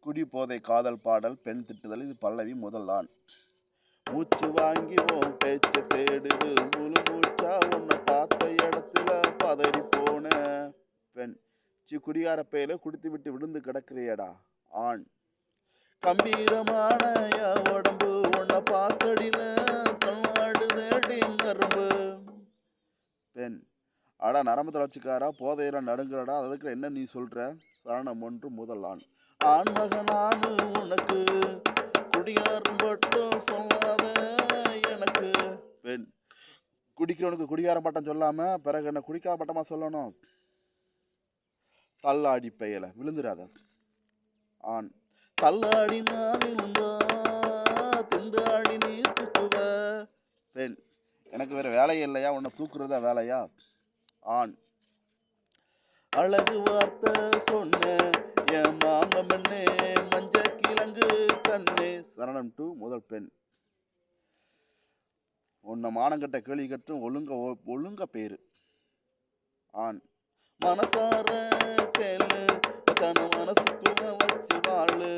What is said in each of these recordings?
குடி போதை காதல் பாடல் பெண் திட்டுதல். இது பல்லவி முதல் ஆண். மூச்சு வாங்கி உன் பேச்ச தேடுது முழு மூச்சா உன்னை பார்த்த இடத்துல பதறி போன பெண். குடிகார பையில குடித்து விட்டு விழுந்து கிடக்கிறியடா ஆண். கம்பீரமான உடம்பு உன்னை பார்த்தடியில தள்ளாடு தேடி நரம்பு பெண். அடா நரம்பு தளர்ச்சிக்காரா போதையில நடுங்கிறடா அதுக்கு என்ன நீ சொல்ற? சரணம் ஒன்று முதல் ஆண். ஆண்மகனானு உனக்கு குடியாரம் பட்டம் சொல்லாத எனக்கு பெண். குடிக்கிறவனுக்கு குடிகாரம் பட்டம் சொல்லாம பிறகு என்ன குடிக்கார பட்டமா சொல்லணும்? தள்ளாடி பெயல விழுந்துடாத ஆண். தள்ளாடி நான் விழுந்தா திண்டாடி நீ தூக்குவ பெண். எனக்கு வேற வேலையே இல்லையா உன்னை தூக்குறதா வேலையா ஆண். அழகு வார்த்தை சொன்ன என் மாமன்னே மஞ்ச கிழங்கு கண்ணே. சரணம் டூ முதல் பெண். உன்னை மானங்கட்ட கேள்வி கட்டும் ஒழுங்க பேரு ஆண். மனசார கேளு தன மனசுக்குள்ள வச்சு வாழு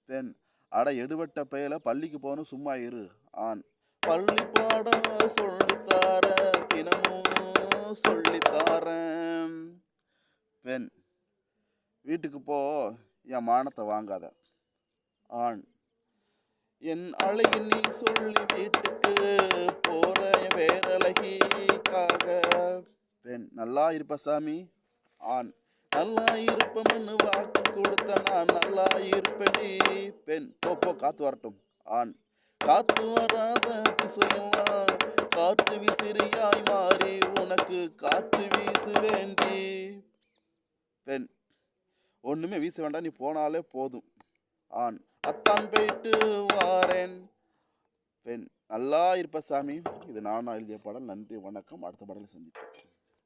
பெண். அட எடுபட்ட பெயல பள்ளிக்கு போகணும் சும்மா இரு ஆண். பள்ளி பாடம் சொல்லித்தார தினமும் சொல்லித்தாரன் பெண். வீட்டுக்கு போ என் மானத்தை வாங்காத ஆண். என் அழகி நீ சொல்லி வீட்டுக்கு போற வேறழகிக்காக பெண். நல்லா இருப்ப சாமி ஆண். நல்லா இருப்பன்னு வாக்கு கொடுத்த நான் நல்லா இருப்பேனே பெண். போ காத்து வரட்டும் ஆண். காத்து வராத திசையெல்லாம் காற்று விசிறியாய் மாறி உனக்கு காற்று வீசு வேண்டி பெண். ஒண்ணுமே வீச வேண்டாம் நீ போனாலே போதும் ஆண். அத்தான் போயிட்டு வாரேன் பெண். நல்லா இருப்ப சாமி. இது நான் எழுதிய பாடல். நன்றி வணக்கம். அடுத்த பாடலை சந்திப்பேன்.